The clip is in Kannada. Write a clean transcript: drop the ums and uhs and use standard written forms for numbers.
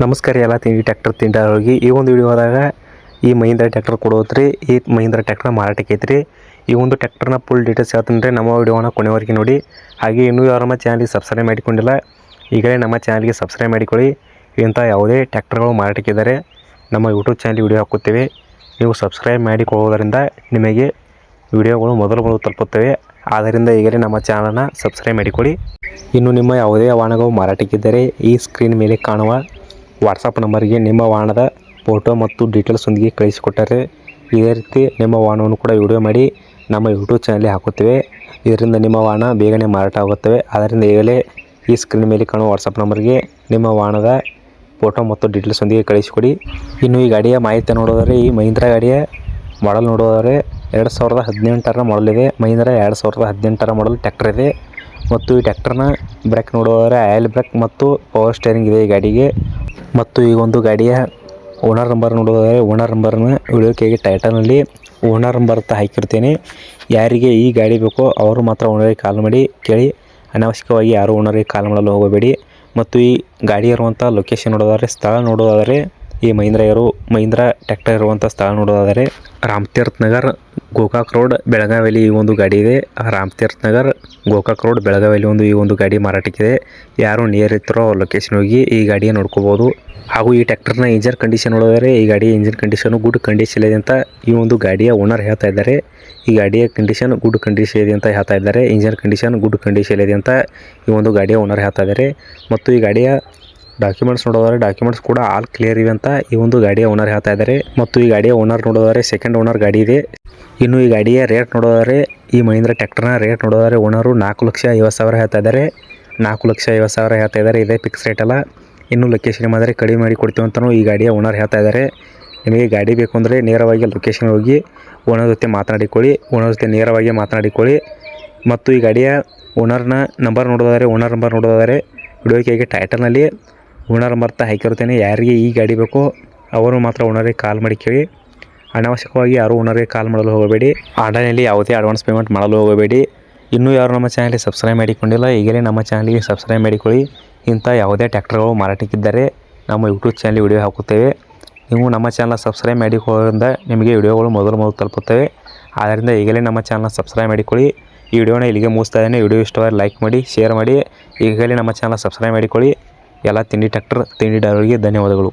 ನಮಸ್ಕಾರ ಎಲ್ಲ ತಿಂಡಿ ಟ್ರ್ಯಾಕ್ಟರ್ ತಿಂಡಾರೋಗಿ ಈ ಒಂದು ವಿಡಿಯೋದಾಗ ಈ ಮಹೀಂದ್ರ ಟ್ರ್ಯಾಕ್ಟರ್ ಕೊಡೋತ್ರಿ. ಈ ಮಹೀಂದ್ರ ಟ್ರ್ಯಾಕ್ಟರ್ ಮಾರಾಟಕ್ಕೆ ಐತ್ರಿ. ಈ ಒಂದು ಟ್ರ್ಯಾಕ್ಟರ್ನ ಫುಲ್ ಡೀಟೇಲ್ಸ್ ಹೇಳ್ತೀನಿ ರೀ. ನಮ್ಮ ವಿಡಿಯೋನ ಕೊನೆವರೆಗೆ ನೋಡಿ. ಹಾಗೆ ಇನ್ನೂ ಯಾರು ನಮ್ಮ ಚಾನಲ್ಗೆ ಸಬ್ಸ್ಕ್ರೈಬ್ ಮಾಡಿಕೊಂಡಿಲ್ಲ ಈಗಲೇ ನಮ್ಮ ಚಾನಲ್ಗೆ ಸಬ್ಸ್ಕ್ರೈಬ್ ಮಾಡಿಕೊಳ್ಳಿ. ಇಂಥ ಯಾವುದೇ ಟ್ರ್ಯಾಕ್ಟರ್ಗಳು ಮಾರಾಟಕ್ಕಿದ್ದಾರೆ ನಮ್ಮ ಯೂಟ್ಯೂಬ್ ಚಾನಲ್ ವಿಡಿಯೋ ಹಾಕುತ್ತೇವೆ. ನೀವು ಸಬ್ಸ್ಕ್ರೈಬ್ ಮಾಡಿಕೊಳ್ಳುವುದರಿಂದ ನಿಮಗೆ ವಿಡಿಯೋಗಳು ಮೊದಲು ತಲುಪುತ್ತವೆ. ಆದ್ದರಿಂದ ಈಗಲೇ ನಮ್ಮ ಚಾನಲ್ನ ಸಬ್ಸ್ಕ್ರೈಬ್ ಮಾಡಿಕೊಳ್ಳಿ. ಇನ್ನು ನಿಮ್ಮ ಯಾವುದೇ ವಾಹನಗಳು ಮಾರಾಟಕ್ಕಿದ್ದರೆ ಈ ಸ್ಕ್ರೀನ್ ಮೇಲೆ ಕಾಣುವ ವಾಟ್ಸಪ್ ನಂಬರ್ಗೆ ನಿಮ್ಮ ವಾಹನದ ಫೋಟೋ ಮತ್ತು ಡೀಟೇಲ್ಸೊಂದಿಗೆ ಕಳಿಸಿಕೊಟ್ಟರೆ ಇದೇ ರೀತಿ ನಿಮ್ಮ ವಾಹನವನ್ನು ಕೂಡ ವಿಡಿಯೋ ಮಾಡಿ ನಮ್ಮ ಯೂಟ್ಯೂಬ್ ಚಾನಲ್ಗೆ ಹಾಕುತ್ತೇವೆ. ಇದರಿಂದ ನಿಮ್ಮ ವಾಹನ ಬೇಗನೆ ಮಾರಾಟ ಆಗುತ್ತವೆ. ಆದ್ದರಿಂದ ಈಗಲೇ ಈ ಸ್ಕ್ರೀನ್ ಮೇಲೆ ಕಾಣುವ ವಾಟ್ಸಪ್ ನಂಬರ್ಗೆ ನಿಮ್ಮ ವಾಹನದ ಫೋಟೋ ಮತ್ತು ಡೀಟೇಲ್ಸೊಂದಿಗೆ ಕಳಿಸಿಕೊಡಿ. ಇನ್ನು ಈ ಗಾಡಿಯ ಮಾಹಿತಿ ನೋಡೋದಾದರೆ ಈ ಮಹೀಂದ್ರ ಗಾಡಿಯ ಮಾಡಲ್ ನೋಡೋದಾದರೆ 2018ರ ಮಾಡಲ್ ಇದೆ. ಮಹೀಂದ್ರ 2018ರ ಮಾಡಲ್ ಟ್ರ್ಯಾಕ್ಟರ್ ಇದೆ. ಮತ್ತು ಈ ಟ್ರ್ಯಾಕ್ಟರ್ನ ಬ್ರೇಕ್ ನೋಡೋದಾದರೆ ಆಯಿಲ್ ಬ್ರೇಕ್ ಮತ್ತು ಪವರ್ ಸ್ಟೇರಿಂಗ್ ಇದೆ ಈ ಗಾಡಿಗೆ. ಮತ್ತು ಈ ಒಂದು ಗಾಡಿಯ ಓನರ್ ನಂಬರ್ ನೋಡೋದಾದರೆ ಓನರ್ ನಂಬರ್ನ ವಿಡಿಯೋಕ್ಕೆ ಟೈಟಲ್ನಲ್ಲಿ ಓನರ್ ನಂಬರ್ ಅಂತ ಹಾಕಿರ್ತೇನೆ. ಯಾರಿಗೆ ಈ ಗಾಡಿ ಬೇಕೋ ಅವರು ಮಾತ್ರ ಓನರಿಗೆ ಕಾಲ್ ಮಾಡಿ ಕೇಳಿ. ಅನಾವಶ್ಯಕವಾಗಿ ಯಾರು ಓನರಿಗೆ ಕಾಲ್ ಮಾಡಲು ಹೋಗಬೇಡಿ. ಮತ್ತು ಈ ಗಾಡಿ ಇರುವಂಥ ಲೊಕೇಶನ್ ನೋಡೋದಾದರೆ ಸ್ಥಳ ನೋಡೋದಾದರೆ ಈ ಮಹೀಂದ್ರ ಟ್ರ್ಯಾಕ್ಟರ್ ಇರುವಂಥ ಸ್ಥಳ ನೋಡೋದಾದರೆ ರಾಮತೀರ್ಥ ನಗರ್ ಗೋಕಾಕ್ ರೋಡ್ ಬೆಳಗಾವಿಯಲ್ಲಿ ಈ ಒಂದು ಗಾಡಿ ಇದೆ. ರಾಮತೀರ್ಥ ನಗರ್ ಗೋಕಾಕ್ ರೋಡ್ ಬೆಳಗಾವಿಯಲ್ಲಿ ಈ ಒಂದು ಗಾಡಿ ಮಾರಾಟಕ್ಕಿದೆ. ಯಾರು ನಿಯರ್ ಇರ್ತಾರೋ ಅವ್ರ ಲೊಕೇಶನ್ ಹೋಗಿ ಈ ಗಾಡಿಯ ನೋಡ್ಕೋಬೋದು. ಹಾಗೂ ಈ ಟ್ರ್ಯಾಕ್ಟರ್ನ ಇಂಜಿನ್ ಕಂಡೀಷನ್ ನೋಡಿದರೆ ಈ ಗಾಡಿಯ ಇಂಜಿನ್ ಕಂಡೀಷನು ಗುಡ್ ಕಂಡೀಷನ್ ಇದೆ ಅಂತ ಈ ಒಂದು ಗಾಡಿಯ ಓನರ್ ಹೇಳ್ತಾ ಇದ್ದಾರೆ. ಈ ಗಾಡಿಯ ಕಂಡೀಷನ್ ಗುಡ್ ಕಂಡೀಷನ್ ಇದೆ ಅಂತ ಹೇಳ್ತಾ ಇದ್ದಾರೆ. ಇಂಜಿನ್ ಕಂಡೀಷನ್ ಗುಡ್ ಕಂಡೀಷನ್ ಇದೆ ಅಂತ ಈ ಒಂದು ಗಾಡಿಯ ಓನರ್ ಹೇಳ್ತಾ ಇದ್ದಾರೆ. ಮತ್ತು ಈ ಗಾಡಿಯ ಡಾಕ್ಯುಮೆಂಟ್ಸ್ ನೋಡೋದಾದರೆ ಡಾಕ್ಯುಮೆಂಟ್ಸ್ ಕೂಡ ಆಲ್ ಕ್ಲಿಯರ್ ಇವೆ ಅಂತ ಈ ಒಂದು ಗಾಡಿಯ ಓನರ್ ಹೇಳ್ತಾ ಇದ್ದಾರೆ. ಮತ್ತು ಈ ಗಾಡಿಯ ಓನರ್ ನೋಡೋದಾದರೆ ಸೆಕೆಂಡ್ ಓನರ್ ಗಾಡಿ ಇದೆ. ಇನ್ನು ಈ ಗಾಡಿಯ ರೇಟ್ ನೋಡೋದಾದರೆ ಈ ಮಹೀಂದ್ರ ಟ್ರ್ಯಾಕ್ಟರ್ನ ರೇಟ್ ನೋಡೋದಾದರೆ ಓನರು 4,50,000 ಹೇಳ್ತಾ ಇದ್ದಾರೆ. 4,50,000 ಹೇಳ್ತಾ ಇದ್ದಾರೆ. ಇದೇ ಫಿಕ್ಸ್ ರೇಟ್ ಅಲ್ಲ. ಇನ್ನು ಲೊಕೇಶನ್ ಮಾತ್ರ ಕಡಿಮೆ ಮಾಡಿ ಕೊಡ್ತೀವಿ ಅಂತಲೂ ಈ ಗಾಡಿಯ ಓನರ್ ಹೇಳ್ತಾ ಇದ್ದಾರೆ. ನಿಮಗೆ ಗಾಡಿ ಬೇಕು ಅಂದರೆ ನೇರವಾಗಿ ಲೊಕೇಶನ್ ಹೋಗಿ ಓನರ್ ಜೊತೆ ಮಾತನಾಡಿಕೊಳ್ಳಿ. ಓನರ್ ಜೊತೆ ನೇರವಾಗಿ ಮಾತನಾಡಿಕೊಳ್ಳಿ. ಮತ್ತು ಈ ಗಾಡಿಯ ಓನರ್ ನಂಬರ್ ನೋಡೋದಾದರೆ ವಿಡಿಯೋಕ್ಕೆ ಟೈಟಲ್ನಲ್ಲಿ ಓನರ್ ನಂಬರ್ ಅಂತ ಹಾಕಿರುತ್ತೇನೆ. ಯಾರಿಗೆ ಈ ಗಾಡಿ ಬೇಕೋ ಅವರು ಮಾತ್ರ ಓನರಿಗೆ ಕಾಲ್ ಮಾಡಿ ಕೇಳಿ. ಅನಾವಶ್ಯಕವಾಗಿ ಯಾರು ಓನರಿಗೆ ಕಾಲ್ ಮಾಡಲು ಹೋಗಬೇಡಿ. ಆನ್ಲೈನಲ್ಲಿ ಯಾವುದೇ ಅಡ್ವಾನ್ಸ್ ಪೇಮೆಂಟ್ ಮಾಡಲು ಹೋಗಬೇಡಿ. ಇನ್ನೂ ಯಾರು ನಮ್ಮ ಚಾನಲ್ಗೆ ಸಬ್ಸ್ಕ್ರೈಬ್ ಮಾಡಿಕೊಂಡಿಲ್ಲ ಈಗಲೇ ನಮ್ಮ ಚಾನಲ್ಗೆ ಸಬ್ಸ್ಕ್ರೈಬ್ ಮಾಡಿಕೊಳ್ಳಿ. ಇಂಥ ಯಾವುದೇ ಟ್ರ್ಯಾಕ್ಟರ್ಗಳು ಮಾರಾಟಕ್ಕಿದ್ದರೆ ನಮ್ಮ ಯೂಟ್ಯೂಬ್ ಚಾನಲ್ ವಿಡಿಯೋ ಹಾಕುತ್ತೇವೆ. ನೀವು ನಮ್ಮ ಚಾನಲ್ ಸಬ್ಸ್ಕ್ರೈಬ್ ಮಾಡಿಕೊಳ್ಳೋದ್ರಿಂದ ನಿಮಗೆ ವಿಡಿಯೋಗಳು ಮೊದಲು ತಲುಪುತ್ತವೆ. ಆದ್ದರಿಂದ ಈಗಲೇ ನಮ್ಮ ಚಾನಲ್ ಸಬ್ಸ್ಕ್ರೈಬ್ ಮಾಡಿಕೊಳ್ಳಿ. ಈ ವಿಡಿಯೋನ ಇಲ್ಲಿಗೆ ಮುಗಿಸ್ತಾ ಇದ್ದೇನೆ. ವಿಡಿಯೋ ಇಷ್ಟವಾದರೆ ಲೈಕ್ ಮಾಡಿ, ಶೇರ್ ಮಾಡಿ. ಈಗಲೇ ನಮ್ಮ ಚಾನಲ್ ಸಬ್ಸ್ಕ್ರೈಬ್ ಮಾಡಿಕೊಳ್ಳಿ. ಎಲ್ಲ ತಿಂಡಿ ಟ್ರ್ಯಾಕ್ಟರ್ ತಿಂಡಿ ಡೈವರ್ಗೆ ಧನ್ಯವಾದಗಳು.